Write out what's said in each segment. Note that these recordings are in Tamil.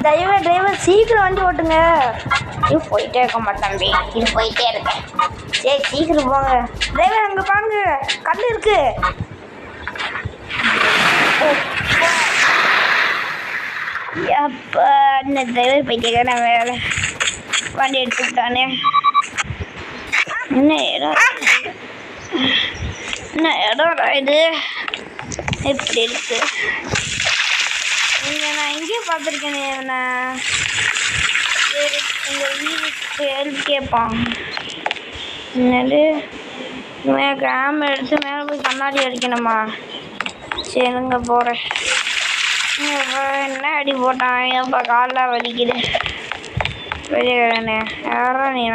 டிரைவர் சீக்கிரம் வண்டி ஓட்டுங்க. இது போயிட்டே இருக்கோம்மா தம்பி, இது போயிட்டே இருக்கேன். சரி சீக்கிரம் போங்க டிரைவர். அங்கே பாருங்க கல் இருக்கு. அப்பா இந்த டிரைவர் போயிட்டே நான் வேலை வண்டி எடுத்துக்கிட்டானே. என்ன இடம் இது எப்படி இருக்கு? நான் எங்கேயும் பார்த்துருக்கேனே. நான் எங்கள் வீட்டுக்கு ஹெல்ப் கேட்பான். என்னது கேமரா எடுத்து மேலே போய் கண்ணாடி அடிக்கணுமா? சரிங்க போகிறேன். என்ன அடி போட்டான்? இப்போ காலெலாம் வலிக்குது. வெளியே கிடனே யாரா நீ?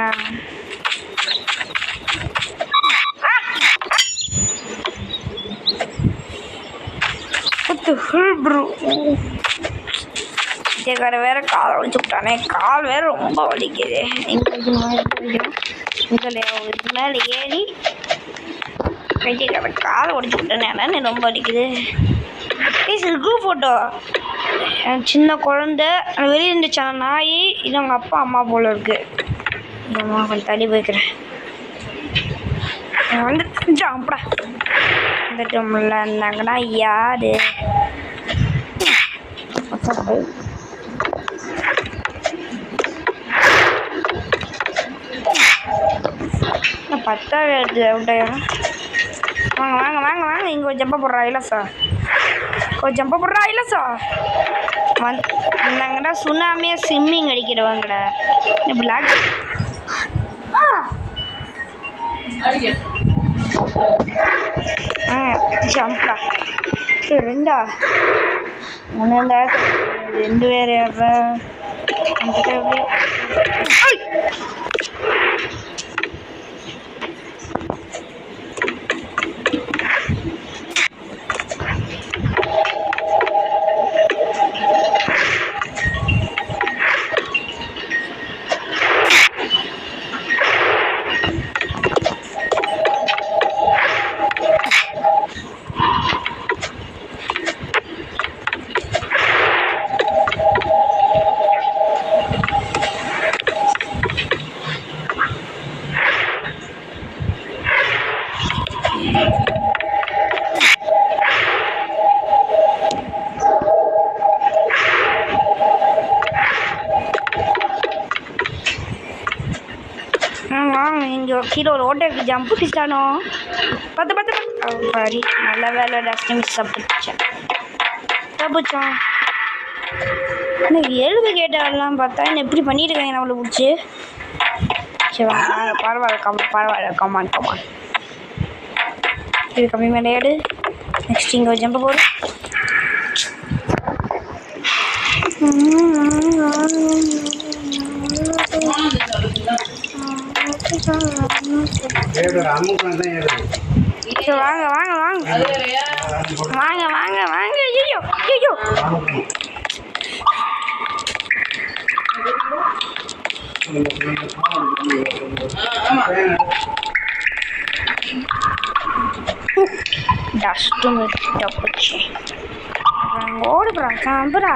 விஜயக்கார வேற காலை வலிச்சு விட்டானே. கால் வேற ரொம்ப வலிக்குது. இதுக்கு மேலே ஏறி விஜயக்கார காலை உடைச்சு விட்டானே. ரொம்ப வலிக்குது. குரூப் ஃபோட்டோ சின்ன குழந்தை வெளியே இருந்துச்சான நாய். இது அவங்க அப்பா அம்மா போல இருக்கு. அம்மா கொஞ்சம் தள்ளி போய்க்கிறேன். வந்துட்டா வந்துட்டோம்ல. இருந்தாங்கன்னா யாரு பத்தாவது வாங்க வாங்க வாங்க வாங்க. இங்கே ஒரு ஜம்பை போடுறா இல்லை சார், ஒரு ஜம்பை போடுறா இல்லை சார். வந்தாங்கடா சுனாமியாக ஸ்விம்மிங் அடிக்கிறவங்கடா. பிளாக் ஜம்பா ரெண்டா ஒன்று ரெண்டு பேர். இங்கே கீழே ஒரு ஓட்டருக்கு ஜம்பு பிடிச்சிட்டானோ. பத்து பாரி நல்ல வேலை டஸ்டிங் தப்பிச்சேன். எனக்கு எழுது கேட்டாலாம் பார்த்தா என்ன எப்படி பண்ணிட்டுருக்காங்க நம்மளை பிடிச்சி. சரி பரவாயில்ல கமான் இது கம்மி மேலே ஏடு. நெக்ஸ்ட் இங்கே ஒரு ஜம்பு போடு. வாங்க வாங்க வாங்க வாங்க வாங்க வாங்க. ஐயோ ஐயோ டஸ்ட்டு மிட்ட போச்சு. ஓடுறா காம்புறா.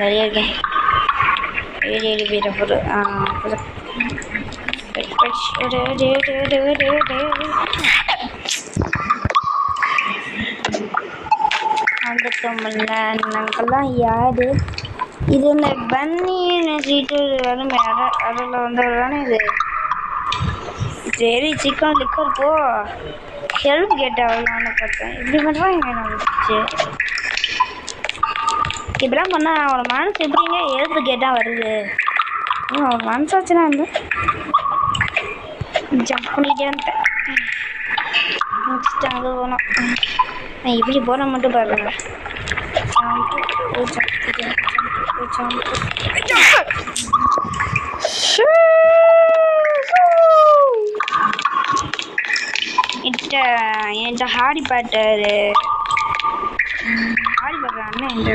சரியா இருக்கேன். ஏழு பேரை பொறு நாங்கெல்லாம் யாரு இது? இந்த பன்னின்னு சீட்டு வரும் அதில் வந்தது தானே இது. சரி சிக்கன் லிக்கர் போ. ஹெல்ப் கேட்டாங்கன்னு பார்த்தேன். இப்படி பண்ணுறாங்க நம்மளுக்கு. இப்படிலாம் பண்ணால் அவளை மனசு எப்படிங்க ஹெல்ப் கேட்டால் வருது? அவள் மனசாச்சுன்னா வந்து ஜம்ப் பண்ணிகிட்டே வந்துட்டேன். முடிச்சுட்டு அங்கே போனோம். நான் இப்படி போன மட்டும் பாருங்க. என்கிட்ட ஹாடி பாட்டாரு ஹாடி பாடுற அண்ணன் என்கிட்ட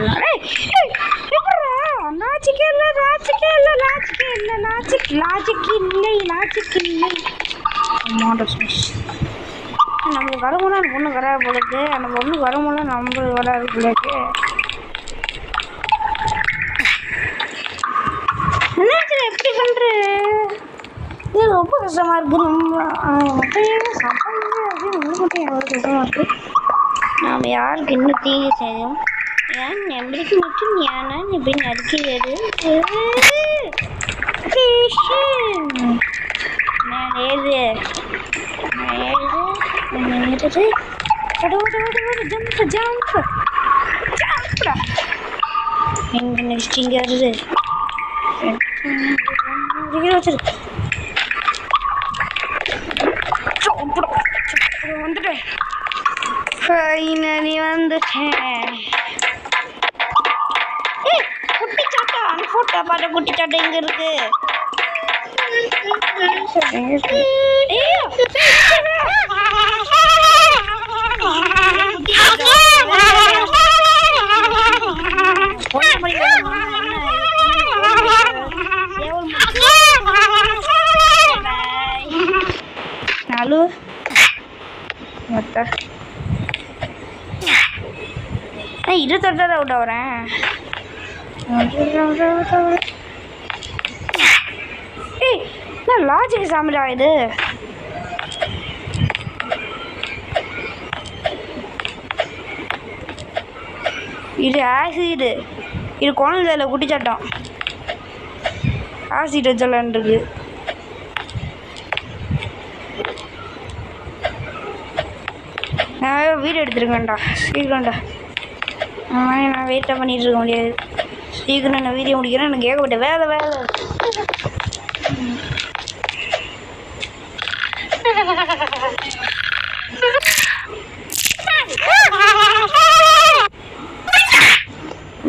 லாஜிக்கே இல்லை லாஜிக்கே இல்லை லாஜிக்கே இல்லை லாஜிக் இல்லை லாஜிக் இல்லை. நம்மளுக்கு வரும்போது அந்த பொண்ணு வராது போல இருக்கு. அந்த பொண்ணு வரும்போது நம்மளுக்கு வராது போல இருக்கு. என்னாச்சு எப்படி பண்ற? இது ரொம்ப கஷ்டமா இருக்கு. மட்டும் சாப்பிட்றது அப்படின்னு மட்டும் எவ்வளோ கஷ்டமா இருக்கு. நாம் யாருக்கு இன்னும் தீங்கு செய்யும்? ஏன் நம்மளுக்கு மட்டும் ஏன்னா இப்படி நடிக்கிறது? மேலே எங்க நெக்ஸ்ட் இங்க வருது. வந்துட்டேன். ஃபைனலி வந்துட்டேன். குட்டிச்சாட்டா அந்த போட்டோ பாட்ட குட்டிச்சாட்டை எங்க இருக்கு? Lalu motor itu udah orang nah logik sama இது இது ஆசிட் இது குழந்தைல குட்டிச்சாட்டம் ஆசிட் வச்சலான் இருக்கு நான் வீடியோ எடுத்துருக்கேன்டா சீக்கிரம்டா நான் வெயிட்டாக பண்ணிகிட்டு இருக்க முடியாது சீக்கிரம் நான் வீடியோ முடிக்கிறேன் எனக்கு ஏகப்பட்ட வேலை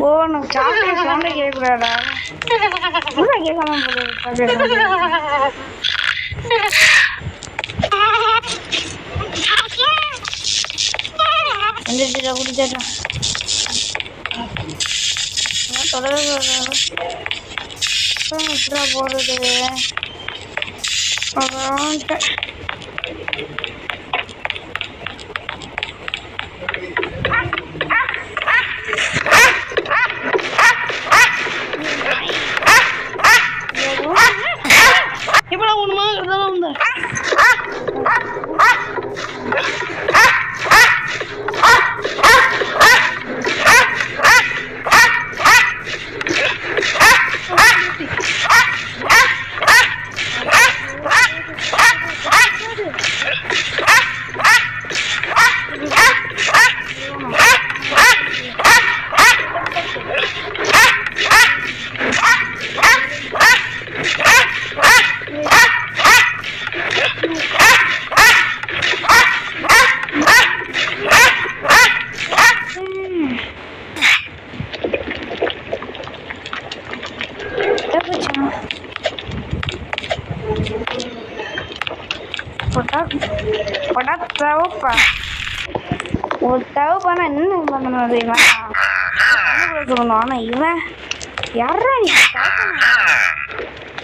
ஓ நான் சாப்பிட்டு சவுண்டை கேட்கக்கூடாதா கேட்காம எந்திரிச்சிட்டா குடிச்சாட்டம் எப்படா போகிறது இப்போ ஒன்றுமா இருந்தாலும் வந்து ஒரு பண்ண என்ன பண்ணணும் இவன் சொல்லணும் ஆனால் இவன் யாரா நீ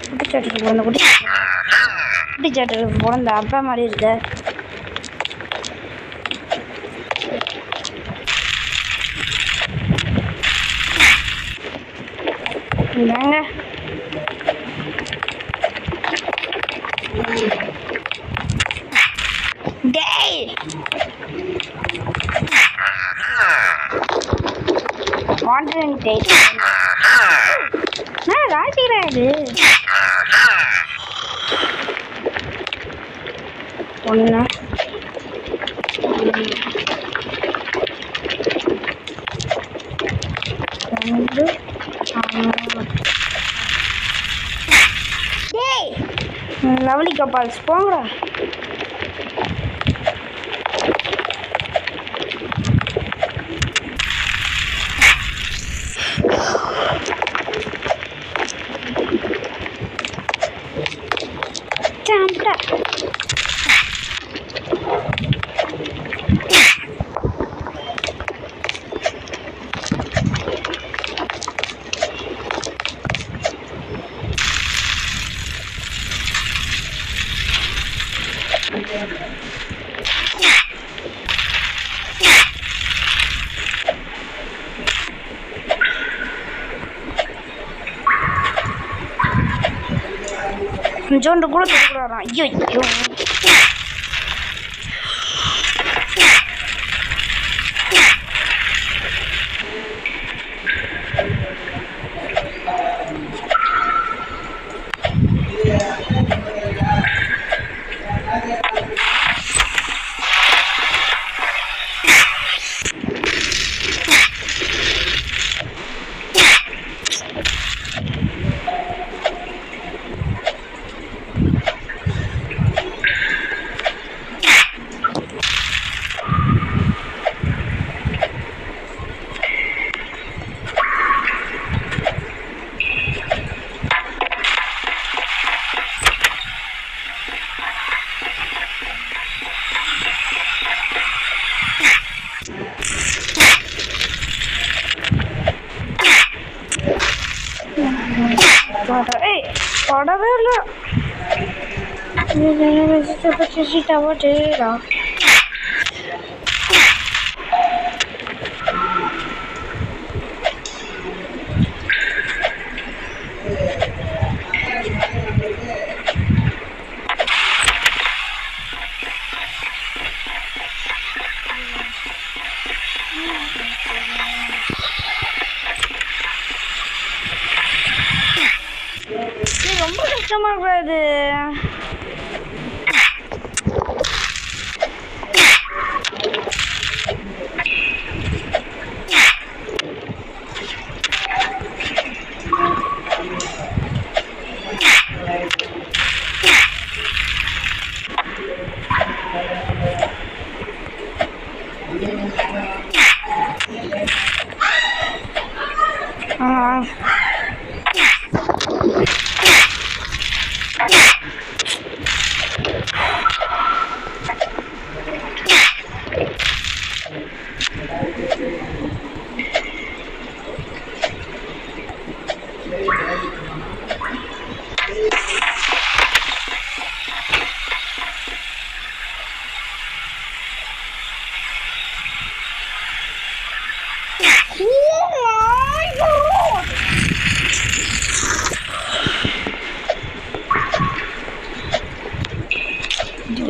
குட்டிச்சாட்டுக்கு பிறந்த குட்டிச்சாட்டுக்கு பிறந்த அப்பா மாதிரி இருக்க இதாங்க டேய் கான்சென்ட்ரேட் நான் ராசிக்கிறேன் இது ஒன்று ரெண்டு டேய் லவ்லி கபால்ஸ் போங்கடா கொஞ்சோண்டு கூட தொடக்கூடாதான். ஐயோ ஐயோ தொடவே இல்லை. ரொம்ப கஷ்டமா இருக்காது.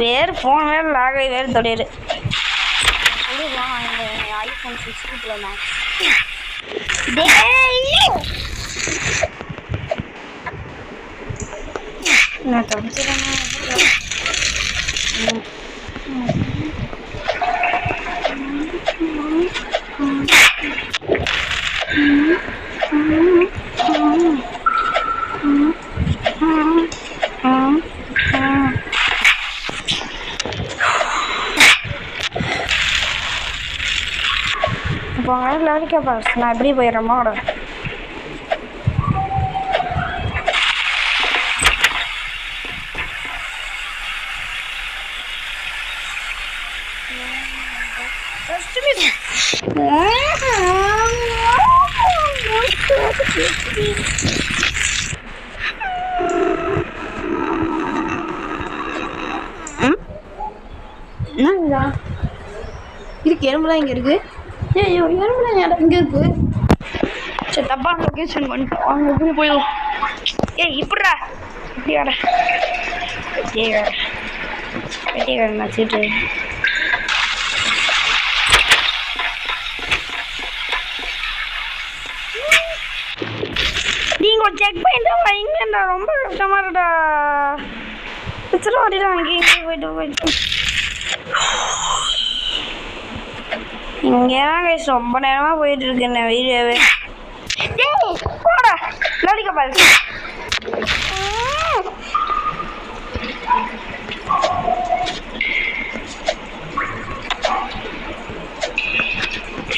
வேறு ஃபோன் வேறு லாகை வேறு தொடையிரு. சொல்லிடலாம் இந்த ஐஃபோன் 60 Pro Max. நான் தப்பிச்சிடறேன். இப்போ அவங்க லாரிக்கா பாஸ் நான் எப்படி போயிடுறேமா கூட என்னங்களா இருக்கு எறும்புலாம் இங்கே இருக்கு. ஐயோ எறும்புலாம் இடம் இங்கே இருக்கு. சரி தப்பான லொக்கேஷன் பண்ணிட்டோம். அவங்க எப்படி போயிடும். இப்படிடா இப்படி வர வெட்டிக்காரன் நான் சீட்டு நீங்கள் செக் பண்ணிட்டு வைங்கடா. ரொம்ப கஷ்டமா இருக்குடா. பிச்சரை ஓட்டிடும் அங்கேயும் போயிட்டு இங்கே தான் கைஸ் ரொம்ப நேரமாக போயிட்டு இருக்கேன் நான் வீடியோவே. போடா லாரிக்கா பாரு.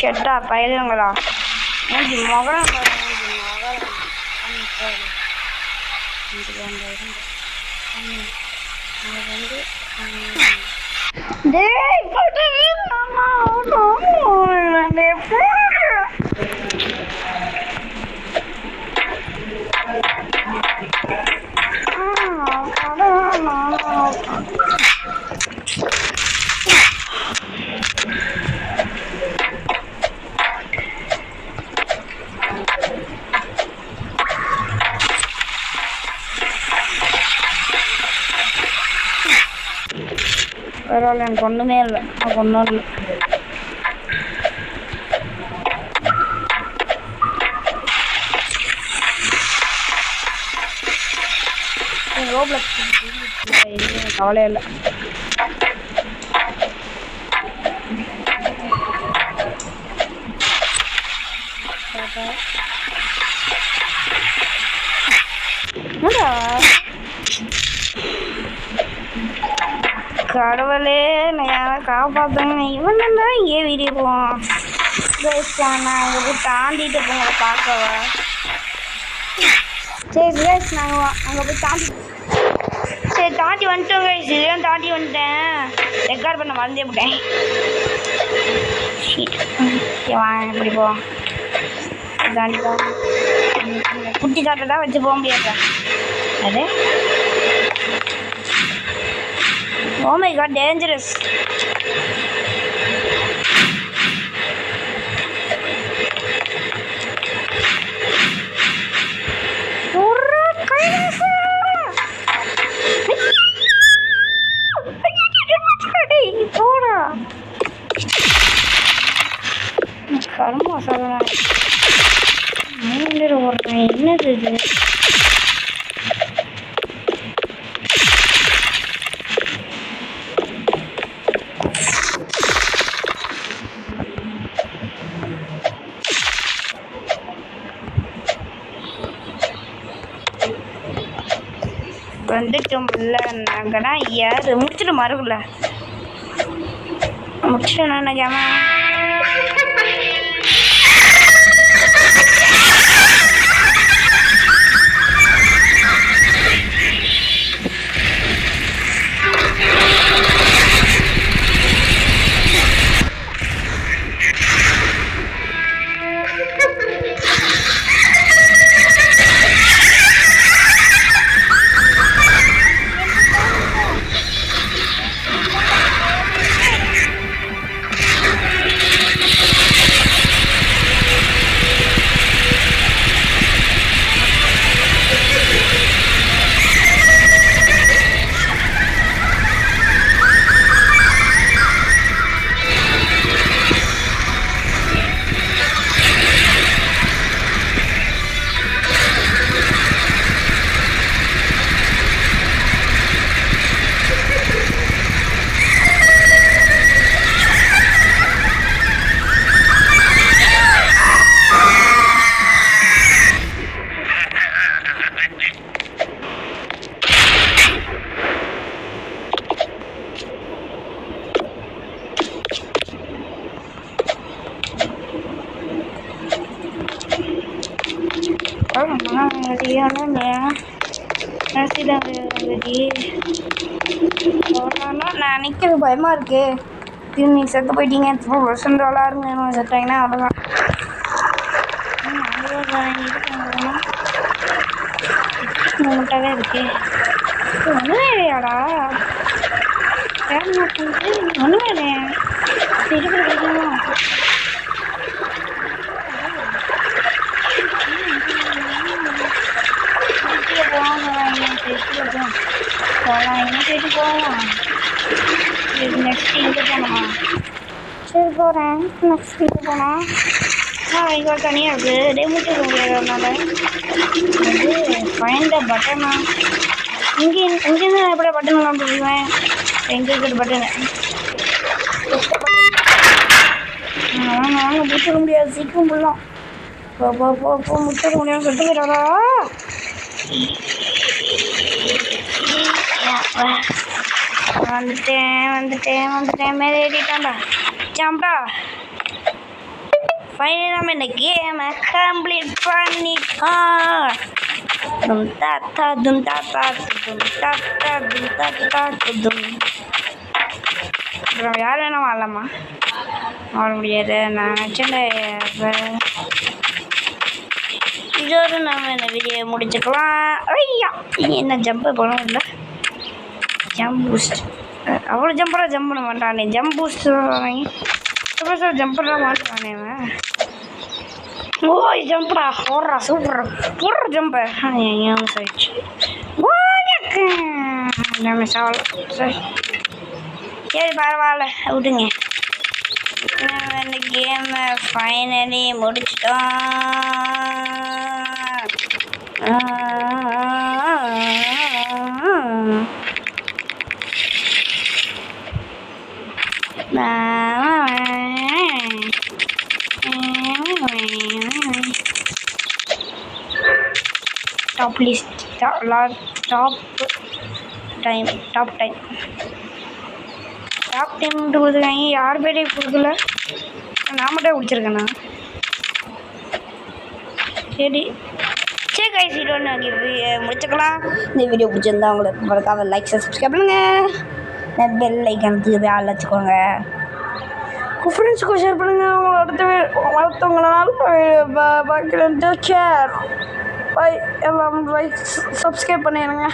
கெட்டா பயிலுங்களா மகரம் பரவாயில்ல, எனக்கு ஒன்றுமே இல்லை. எனக்கு ஒன்றும் இல்லை. ரோப்ளக்ஸ் எதுவும் கவலையே இல்லை. கடவுளே, நான் யாரை காப்பாற்றுங்க. இவன் தான் இங்கே வீடியோ போவான். நான் அங்கே போய் தாண்டிட்டு போங்க பார்க்கவா. சரி கைஸ், நாங்கள் அங்கே போய் தாண்டி வந்துட்டோம் கைஸ். இதெல்லாம் தாண்டி வந்துட்டேன். ரெக்கார்ட் பண்ண மறந்தே விட்டேன். வாங்க எப்படி போவோம். தாண்டி போவோம். குட்டி காட்டை தான் வச்சு போக முடியாது. அது oh my god, dangerous. கரும்பா சொல்லலாம். என்னது இது? வந்துட்டோம்ல. நாங்கன்னா யாரு முடிச்சுட்டு மறுக்கல முடிச்சுட்டு நினைக்காம நான் நிற்கிறது பயமா இருக்கு. இது நீங்கள் செத்து போயிட்டீங்க. $1,000 செத்தாங்கன்னா அவ்வளோதான். மூட்டாவே இருக்கு. ஒன்றுமே இல்லையாடா. ஒன்றுமே இல்லையா. இருக்கிற போகலாம். நெக்ஸ்ட் இங்கே போகணுமா? சரி போகிறேன். நெக்ஸ்ட் இங்கே போனால் இங்கே தனியாக இருக்குது. டெமோட்டு முடியாததுனால ஃபைண்ட் பட்டனா இங்கேருந்து நான் எப்படி பட்டன் கண்டுபிடிக்குவேன்? எங்கே இருக்கிற பட்டனு நாங்கள் முடிச்சிட முடியாது. சீக்கிரம் போடலாம். போ முடிச்சிட முடியாது. செத்து போயிடாதா? வந்துட்டேன் மேலே ஏறிட்டான்டா. ஜம்பா ஃபைனலி நம்ம இந்த கேமை கம்ப்ளீட் பண்ணிட்டோம். அப்புறம் யார் வேணால் வாழலாமா? வாழ முடியாது. நான் நினச்சேன் இதோடு நம்ம இந்த வீடியோ முடிச்சுக்கலாம். ஐயா என்ன ஜம்பு போனோம் இல்லை. ஜம்ப் பூஸ்ட் அவ்வளோ ஜம்பராக ஜம்ப் பண்ண மாட்டானே. ஜம்ப் பூஸ்ட் வாங்கி சார் ஜம்பராக மாட்டானே அவன். ஓய் ஜம்பரா போடுறா சூப்பர் போடுற ஜம்பை ஆயிடுச்சு. எல்லாமே சாவலாம். சரி சரி பரவாயில்ல விடுங்க. இந்த கேமை ஃபைனலி முடிச்சிட்டோம். டாப் லிஸ்ட் டாப் டைம் கொடுத்துருக்காங்க. யார் பேரையும் கொடுக்கல, நான் மட்டும் பிடிச்சிருக்கேண்ணா. சரி கைஸ், வீடியோ முடிச்சுக்கலாம். இந்த வீடியோ பிடிச்சிருந்தா உங்களுக்கு மறக்காம லைக் சப்ஸ்கிரைப் பண்ணுங்கள். பெல் ஐக்கான் ஆள் வச்சுக்கோங்க. ஃப்ரெண்ட்ஸுக்கும் ஷேர் பண்ணுங்கள். அடுத்தவங்களால பார்க்குறேன். Take care. பை. எல்லாம் லைக் சப்ஸ்கிரைப் பண்ணிடுங்க.